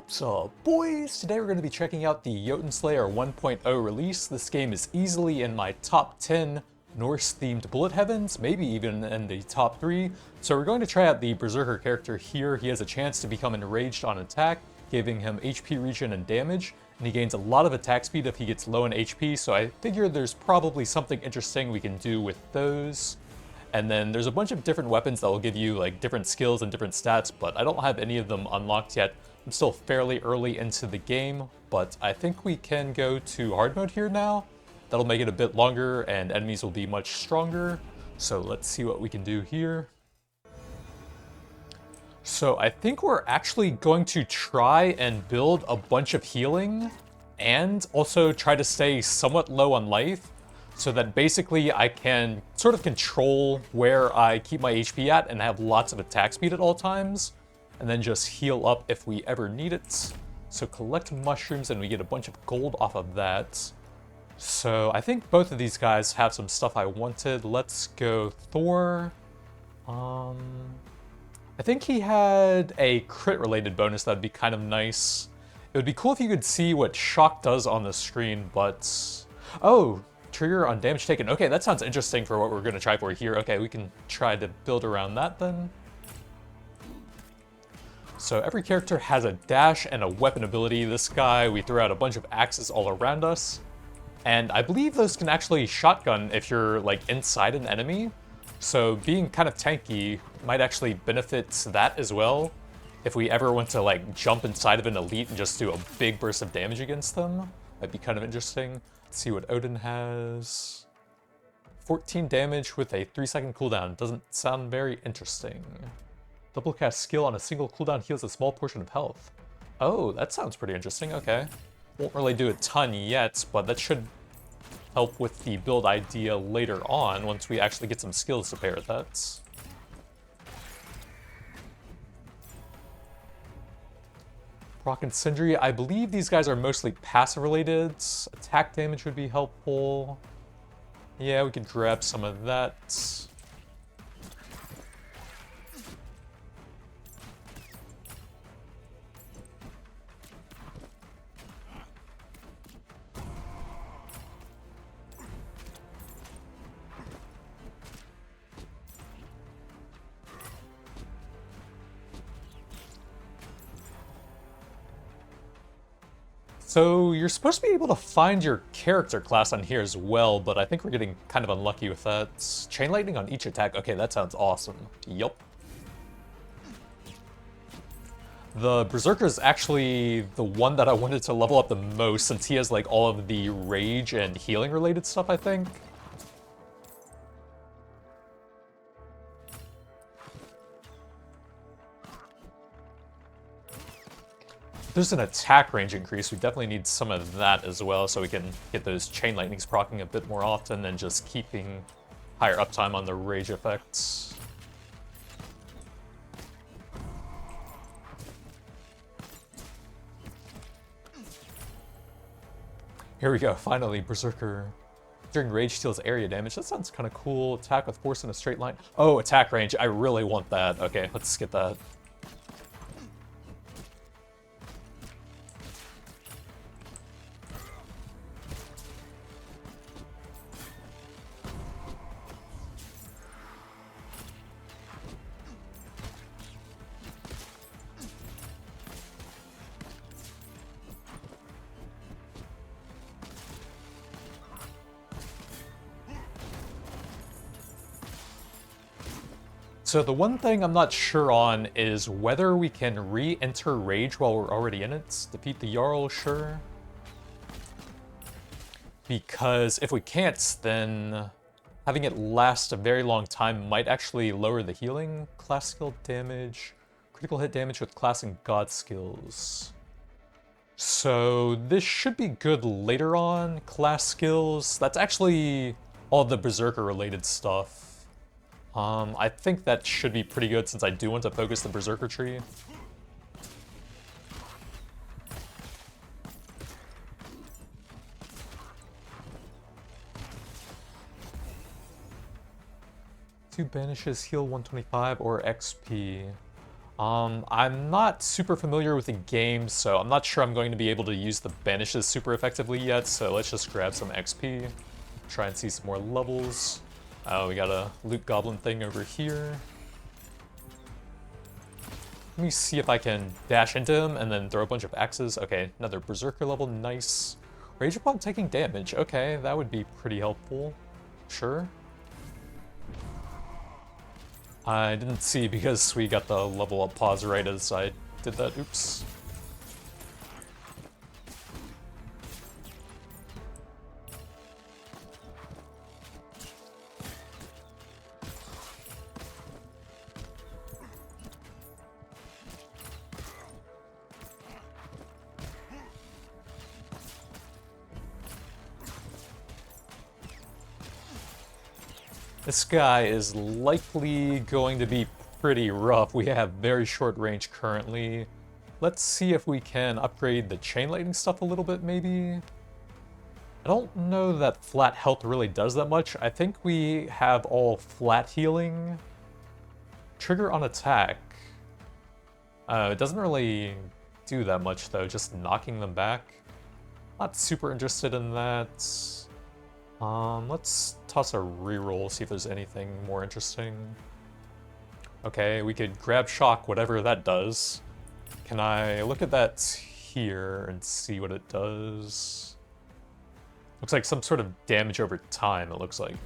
What's up, boys? Today we're going to be checking out the Jotunnslayer 1.0 release. This game is easily in my top 10 Norse-themed bullet heavens, maybe even in the top 3. So we're going to try out the Berserker character here. He has a chance to become enraged on attack, giving him HP regen and damage, and he gains a lot of attack speed if he gets low in HP, so I figure there's probably something interesting we can do with those. And then there's a bunch of different weapons that will give you like different skills and different stats, but I don't have any of them unlocked yet. I'm still fairly early into the game, but I think we can go to hard mode here now. That'll make it a bit longer and enemies will be much stronger. So let's see what we can do here. So I think we're actually going to try and build a bunch of healing and also try to stay somewhat low on life so that basically I can sort of control where I keep my HP at and have lots of attack speed at all times, and then just heal up if we ever need it. So collect mushrooms and we get a bunch of gold off of that. So I think both of these guys have some stuff I wanted. Let's go Thor. I think he had a crit related bonus that'd be kind of nice. It would be cool if you could see what shock does on the screen, but... Oh! Trigger on damage taken. Okay, that sounds interesting for what we're going to try for here. Okay, we can try to build around that then. So every character has a dash and a weapon ability. This guy, we throw out a bunch of axes all around us. And I believe those can actually shotgun if you're like inside an enemy. So being kind of tanky might actually benefit that as well. If we ever want to like jump inside of an elite and just do a big burst of damage against them, that'd be kind of interesting. Let's see what Odin has. 14 damage with a 3-second cooldown. Doesn't sound very interesting. Double cast skill on a single cooldown heals a small portion of health. Oh, that sounds pretty interesting. Okay. Won't really do a ton yet, but that should help with the build idea later on once we actually get some skills to pair with that. Rock and Sindri, I believe these guys are mostly passive related. Attack damage would be helpful. Yeah, we could grab some of that. So you're supposed to be able to find your character class on here as well, but I think we're getting kind of unlucky with that. Chain lightning on each attack. Okay, that sounds awesome. Yup. The Berserker is actually the one that I wanted to level up the most since he has like all of the rage and healing related stuff, I think. There's an attack range increase. We definitely need some of that as well so we can get those chain lightnings proccing a bit more often and just keeping higher uptime on the rage effects. Here we go, finally, Berserker. During rage deals area damage. That sounds kind of cool. Attack with force in a straight line. Oh, attack range. I really want that. Okay, let's get that. So the one thing I'm not sure on is whether we can re-enter Rage while we're already in it. Defeat the Jarl, sure. Because if we can't, then having it last a very long time might actually lower the healing. Class skill damage, critical hit damage with class and god skills. So this should be good later on. Class skills, that's actually all the Berserker related stuff. I think that should be pretty good since I do want to focus the Berserker tree. Two banishes heal 125 or XP. I'm not super familiar with the game, so I'm not sure I'm going to be able to use the banishes super effectively yet, so let's just grab some XP. Try and see some more levels. Oh, we got a loot goblin thing over here. Let me see if I can dash into him and then throw a bunch of axes. Okay, another Berserker level, nice. Rage upon taking damage, okay, that would be pretty helpful. Sure. I didn't see because we got the level up pause right as I did that, oops. This guy is likely going to be pretty rough. We have very short range currently. Let's see if we can upgrade the chain lightning stuff a little bit, maybe. I don't know that flat health really does that much. I think we have all flat healing. Trigger on attack. It doesn't really do that much though, just knocking them back. Not super interested in that. Let's toss a reroll, see if there's anything more interesting. Okay, we could grab shock, whatever that does. Can I look at that here and see what it does? Looks like some sort of damage over time, it looks like.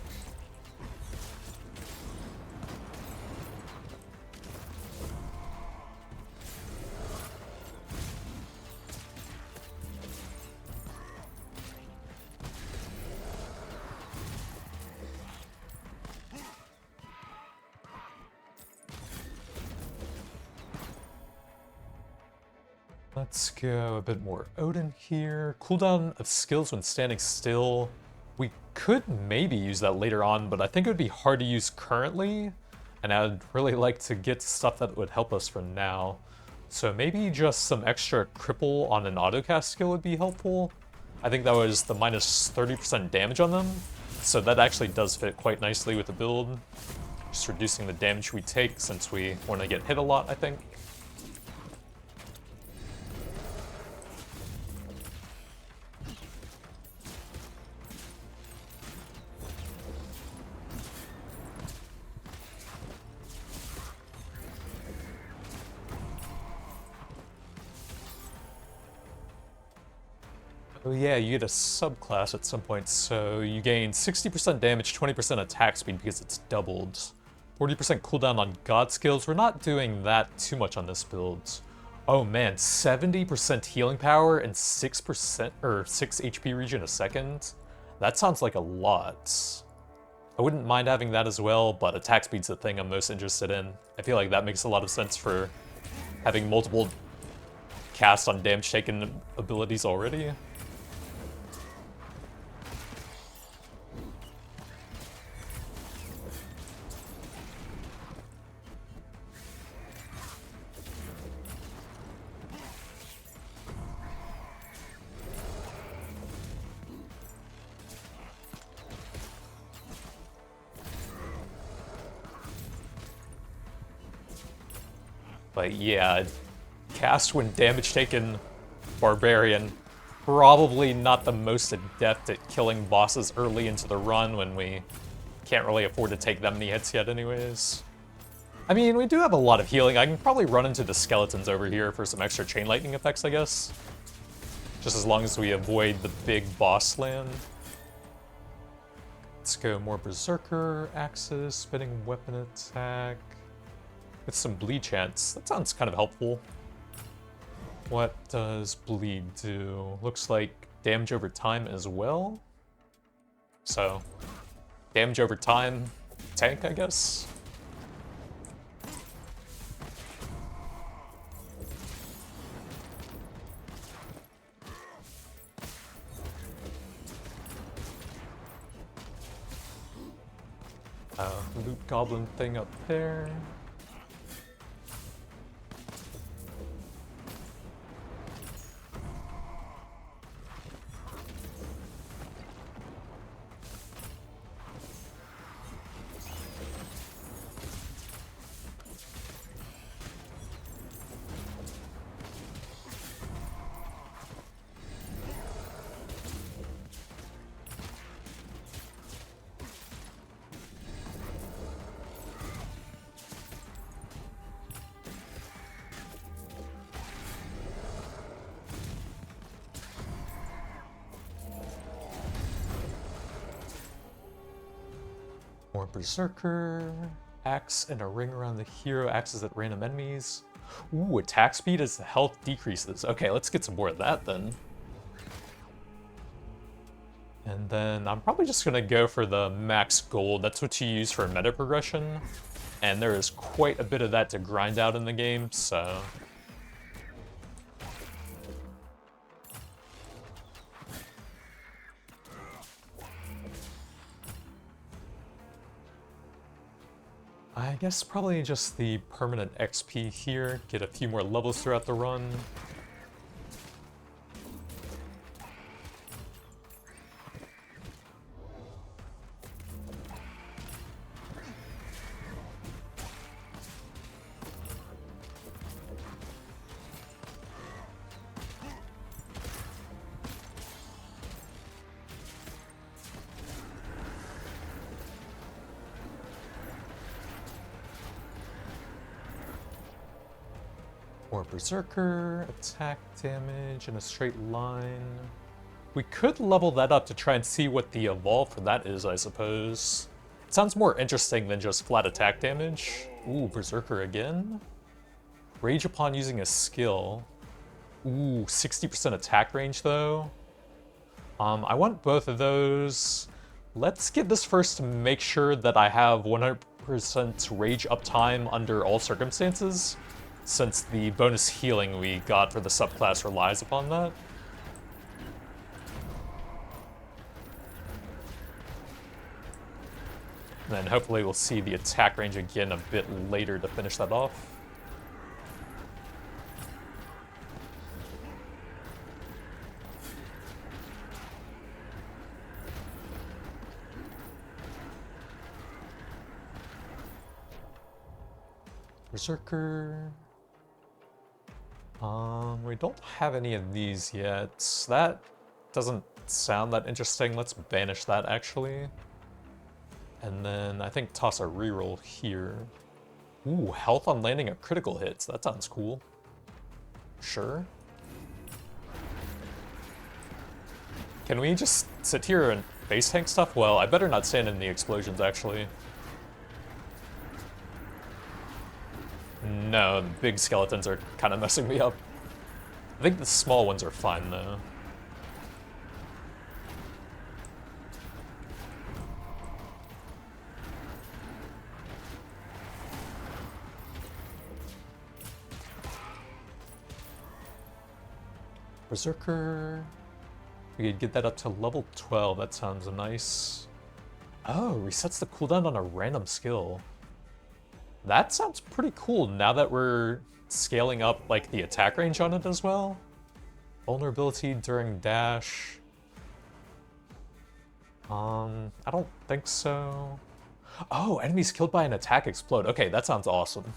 Let's go a bit more Odin here. Cooldown of skills when standing still. We could maybe use that later on, but I think it would be hard to use currently. And I'd really like to get stuff that would help us for now. So maybe just some extra cripple on an autocast skill would be helpful. I think that was the minus 30% damage on them. So that actually does fit quite nicely with the build. Just reducing the damage we take since we want to get hit a lot, I think. Oh yeah, you get a subclass at some point, so you gain 60% damage, 20% attack speed because it's doubled. 40% cooldown on god skills. We're not doing that too much on this build. Oh man, 70% healing power and 6% or 6 HP regen a second? That sounds like a lot. I wouldn't mind having that as well, but attack speed's the thing I'm most interested in. I feel like that makes a lot of sense for having multiple cast on damage taken abilities already. But yeah, cast when damage taken Barbarian. Probably not the most adept at killing bosses early into the run when we can't really afford to take that many hits yet anyways. I mean, we do have a lot of healing. I can probably run into the skeletons over here for some extra chain lightning effects, I guess. Just as long as we avoid the big boss land. Let's go more Berserker, axes, spinning weapon attack. With some bleed chance. That sounds kind of helpful. What does bleed do? Looks like damage over time as well. So, damage over time, tank, I guess. Loot goblin thing up there. More Berserker. Axe and a ring around the hero. Axes at random enemies. Ooh, attack speed as the health decreases. Okay, let's get some more of that then. And then I'm probably just gonna go for the max gold. That's what you use for meta progression. And there is quite a bit of that to grind out in the game, so... I guess probably just the permanent XP here, get a few more levels throughout the run. More Berserker, attack damage in a straight line. We could level that up to try and see what the evolve for that is, I suppose. It sounds more interesting than just flat attack damage. Ooh, Berserker again. Rage upon using a skill. Ooh, 60% attack range though. I want both of those. Let's get this first to make sure that I have 100% rage uptime under all circumstances, since the bonus healing we got for the subclass relies upon that. And then hopefully we'll see the attack range again a bit later to finish that off. Berserker. We don't have any of these yet. That doesn't sound that interesting. Let's banish that, actually. And then I think toss a reroll here. Ooh, health on landing of critical hits. That sounds cool. Sure. Can we just sit here and base tank stuff? Well, I better not stand in the explosions, actually. No, the big skeletons are kind of messing me up. I think the small ones are fine, though. Berserker. We could get that up to level 12. That sounds nice. Oh, resets the cooldown on a random skill. That sounds pretty cool now that we're scaling up like the attack range on it as well. Vulnerability during dash. I don't think so. Oh, enemies killed by an attack explode. Okay, that sounds awesome.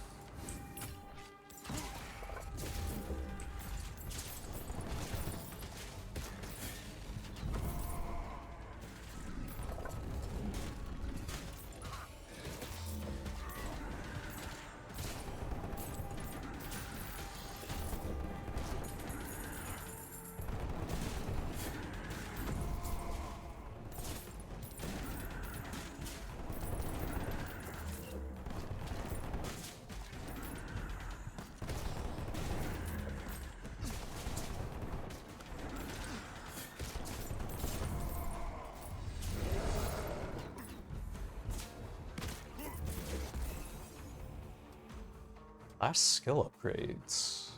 Last skill upgrades.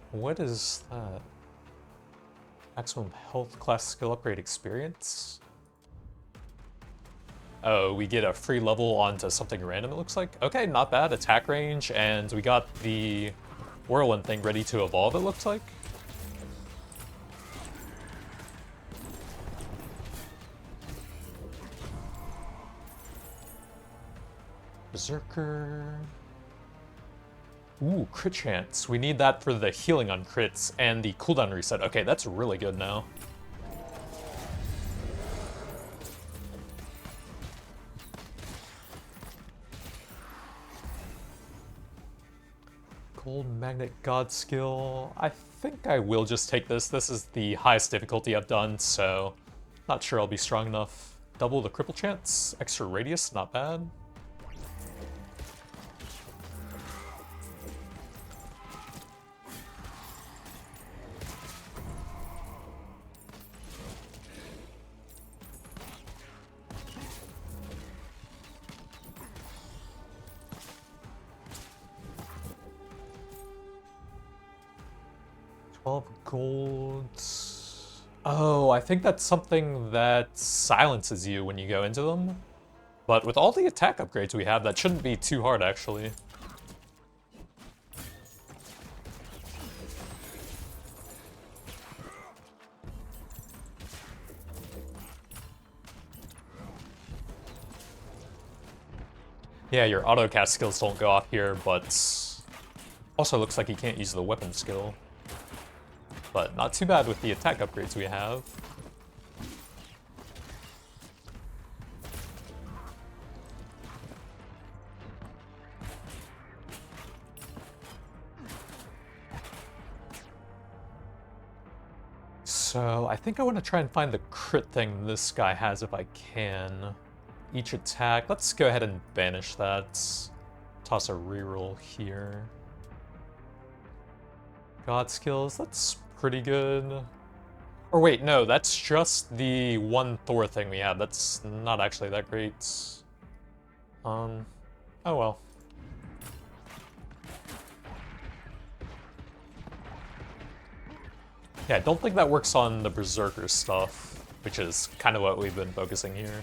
What is that? Maximum health class skill upgrade experience? Oh, we get a free level onto something random, it looks like. Okay, not bad. Attack range, and we got the whirlwind thing ready to evolve, it looks like. Berserker. Ooh, crit chance. We need that for the healing on crits and the cooldown reset. Okay, that's really good now. Gold Magnet God skill. I think I will just take this. This is the highest difficulty I've done, so not sure I'll be strong enough. Double the cripple chance, extra radius, not bad. Gold. Oh, I think that's something that silences you when you go into them. But with all the attack upgrades we have, that shouldn't be too hard, actually. Yeah, your auto-cast skills don't go off here, but also looks like you can't use the weapon skill. But not too bad with the attack upgrades we have. So I think I want to try and find the crit thing this guy has if I can. Each attack, let's go ahead and banish that. Toss a reroll here. God skills, that's pretty good. Or wait, no, that's just the one Thor thing we had. That's not actually that great. Oh well. Yeah, I don't think that works on the Berserker stuff, which is kind of what we've been focusing here.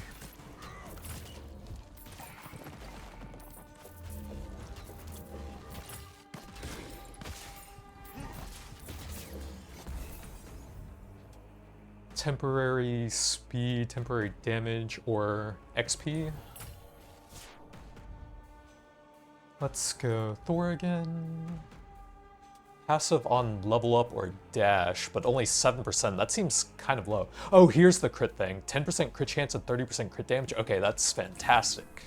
Temporary speed, temporary damage, or XP. Let's go Thor again. Passive on level up or dash, but only 7%. That seems kind of low. Oh, here's the crit thing. 10% crit chance and 30% crit damage. Okay, that's fantastic.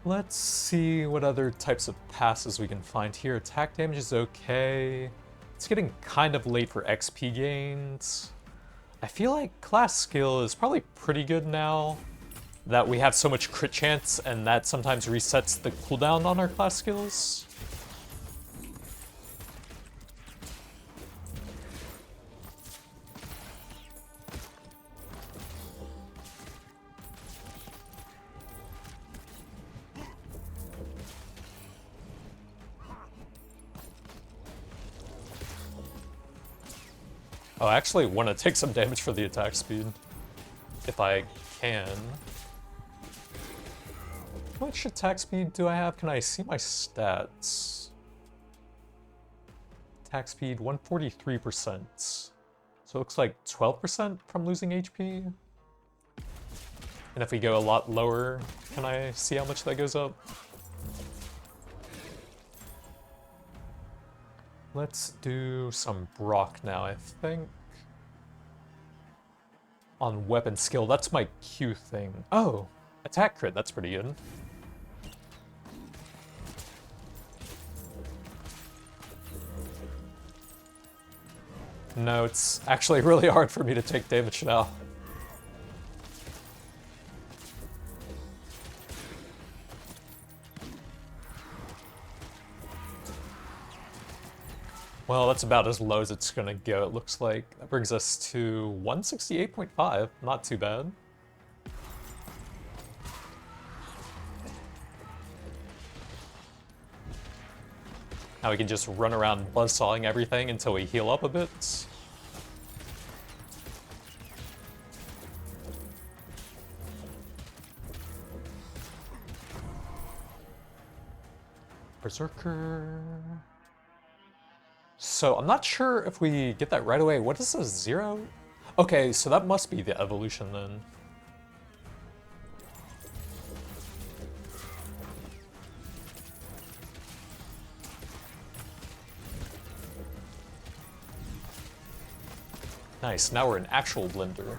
Let's see what other types of passes we can find here. Attack damage is okay. It's getting kind of late for XP gains. I feel like class skill is probably pretty good now that we have so much crit chance, and that sometimes resets the cooldown on our class skills. Oh, I actually want to take some damage for the attack speed, if I can. How much attack speed do I have? Can I see my stats? Attack speed, 143%. So it looks like 12% from losing HP. And if we go a lot lower, can I see how much that goes up? Let's do some Brock now, I think. On weapon skill, that's my Q thing. Oh, attack crit, that's pretty good. No, it's actually really hard for me to take damage now. Well, that's about as low as it's gonna go, it looks like. That brings us to 168.5, not too bad. Now we can just run around buzzsawing everything until we heal up a bit. Berserker. So I'm not sure if we get that right away. What is a 0? Okay, so that must be the evolution then. Nice, now we're an actual blender.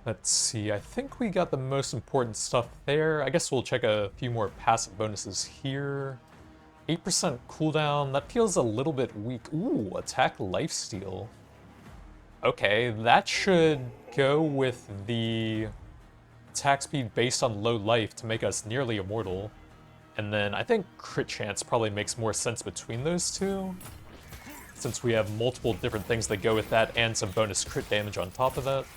Let's see, I think we got the most important stuff there. I guess we'll check a few more passive bonuses here. 8% cooldown, that feels a little bit weak. Ooh, attack lifesteal. Okay, that should go with the attack speed based on low life to make us nearly immortal. And then I think crit chance probably makes more sense between those two, since we have multiple different things that go with that and some bonus crit damage on top of that.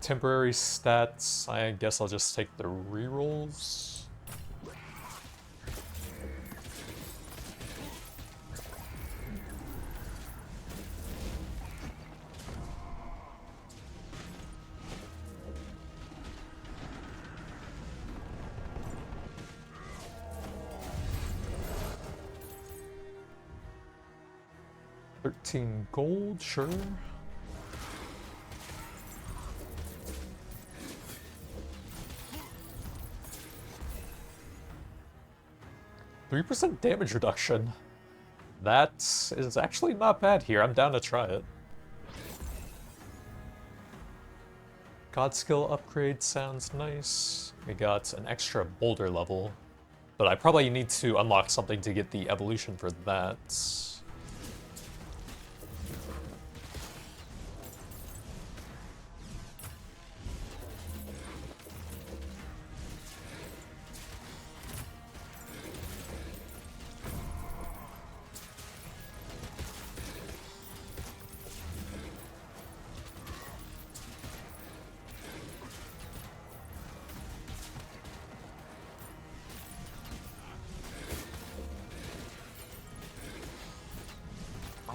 Temporary stats, I guess I'll just take the rerolls. $13 gold, sure. 3% damage reduction. That is actually not bad here. I'm down to try it. God skill upgrade sounds nice. We got an extra boulder level, but I probably need to unlock something to get the evolution for that.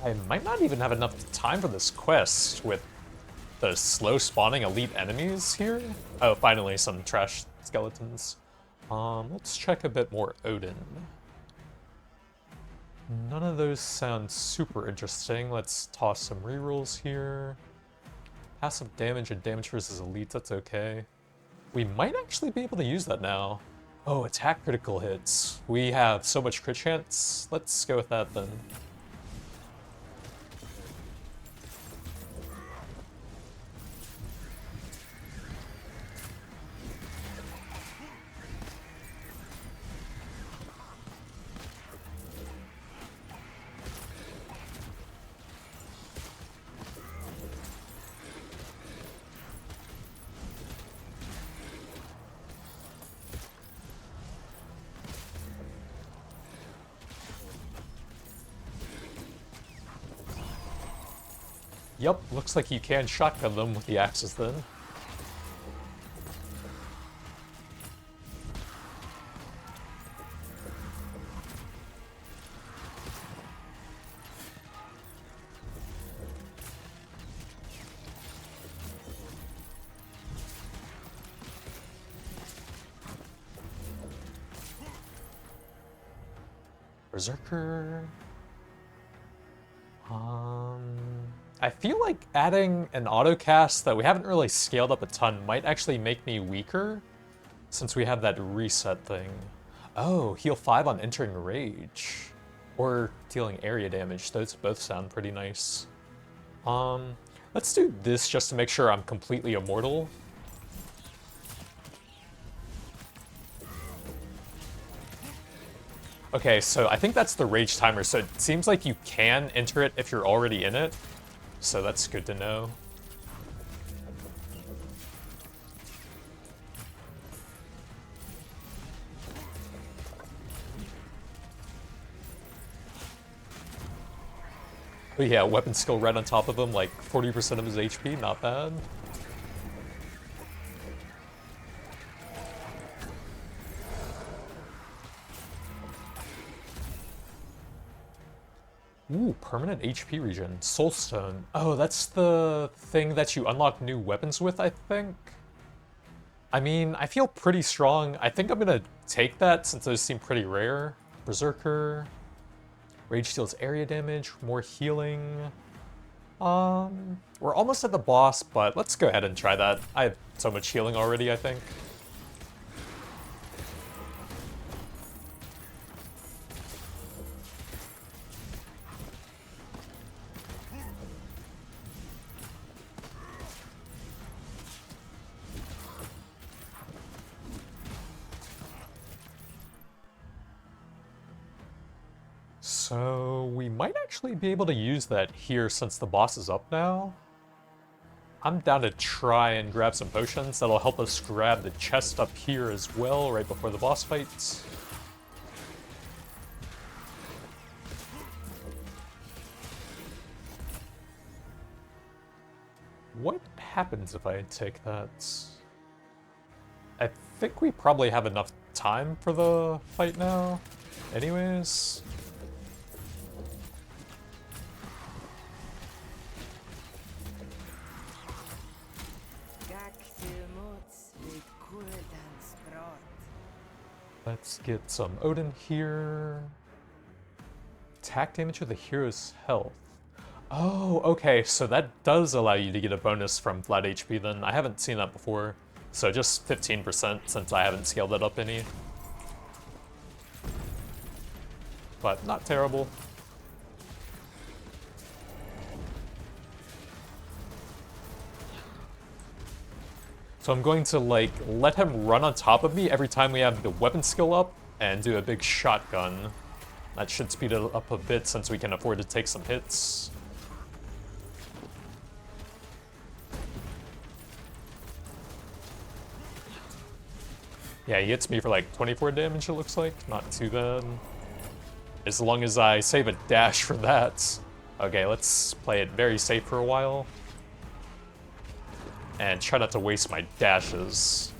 I might not even have enough time for this quest with the slow spawning elite enemies here. Oh, finally some trash skeletons. Let's check a bit more Odin. None of those sound super interesting. Let's toss some rerolls here. Passive damage and damage versus elite, that's okay. We might actually be able to use that now. Oh, attack critical hits. We have so much crit chance. Let's go with that then. Yep, looks like you can shotgun them with the axes then. Berserker. I feel like adding an autocast that we haven't really scaled up a ton might actually make me weaker, since we have that reset thing. Oh, heal 5 on entering rage. Or dealing area damage. Those both sound pretty nice. Let's do this just to make sure I'm completely immortal. Okay, so I think that's the rage timer, so it seems like you can enter it if you're already in it. So that's good to know. But yeah, weapon skill right on top of him, like 40% of his HP, not bad. Ooh, permanent HP regen. Soulstone. Oh, that's the thing that you unlock new weapons with, I think? I mean, I feel pretty strong. I think I'm gonna take that since those seem pretty rare. Berserker. Rage deals area damage, more healing. We're almost at the boss, but let's go ahead and try that. I have so much healing already, I think. So we might actually be able to use that here since the boss is up now. I'm down to try and grab some potions. That'll help us grab the chest up here as well, right before the boss fight. What happens if I take that? I think we probably have enough time for the fight now. Anyways. Let's get some Odin here. Attack damage with the hero's health. Oh, okay, so that does allow you to get a bonus from flat HP then. I haven't seen that before. So just 15% since I haven't scaled it up any. But not terrible. So I'm going to, like, let him run on top of me every time we have the weapon skill up and do a big shotgun. That should speed it up a bit since we can afford to take some hits. Yeah, he hits me for like 24 damage, it looks like. Not too bad. As long as I save a dash for that. Okay, let's play it very safe for a while. And try not to waste my dashes.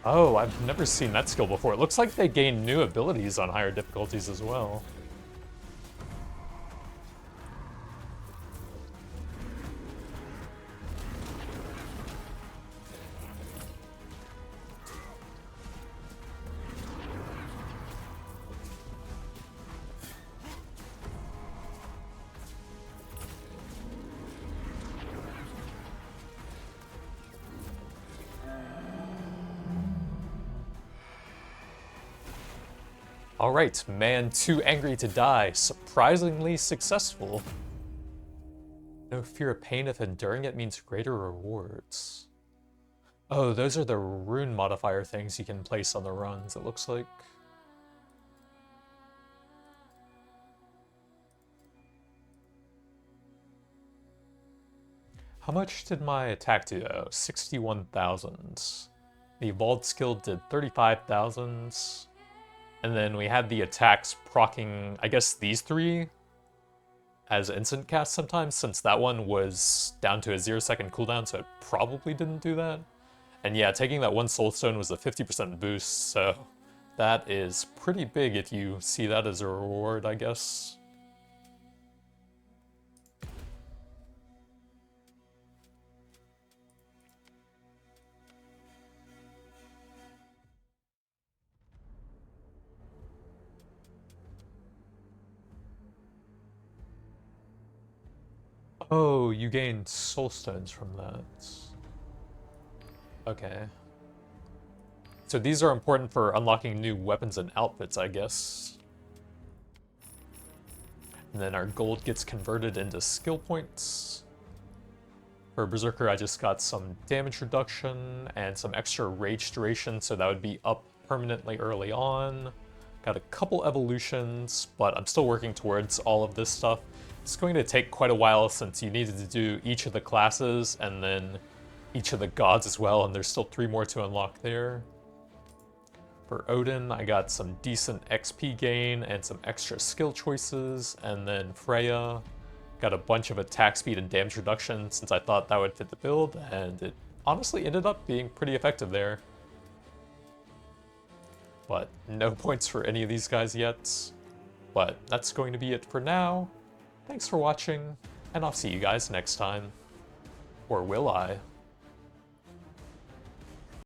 Oh, I've never seen that skill before. It looks like they gain new abilities on higher difficulties as well. Alright, man too angry to die. Surprisingly successful. No fear of pain if enduring it means greater rewards. Oh, those are the rune modifier things you can place on the runs, it looks like. How much did my attack do though? 61,000. The evolved skill did 35,000. And then we had the attacks proccing, I guess, these three as instant cast sometimes, since that one was down to a 0-second cooldown, so it probably didn't do that. And yeah, taking that one soul stone was a 50% boost, so that is pretty big if you see that as a reward, I guess. Oh, you gained soul stones from that. Okay. So these are important for unlocking new weapons and outfits, I guess. And then our gold gets converted into skill points. For Berserker, I just got some damage reduction and some extra rage duration, so that would be up permanently early on. Got a couple evolutions, but I'm still working towards all of this stuff. It's going to take quite a while since you needed to do each of the classes and then each of the gods as well, and there's still 3 more to unlock there. For Odin, I got some decent XP gain and some extra skill choices, and then Freya got a bunch of attack speed and damage reduction since I thought that would fit the build, and it honestly ended up being pretty effective there. But no points for any of these guys yet. But that's going to be it for now. Thanks for watching, and I'll see you guys next time. Or will I?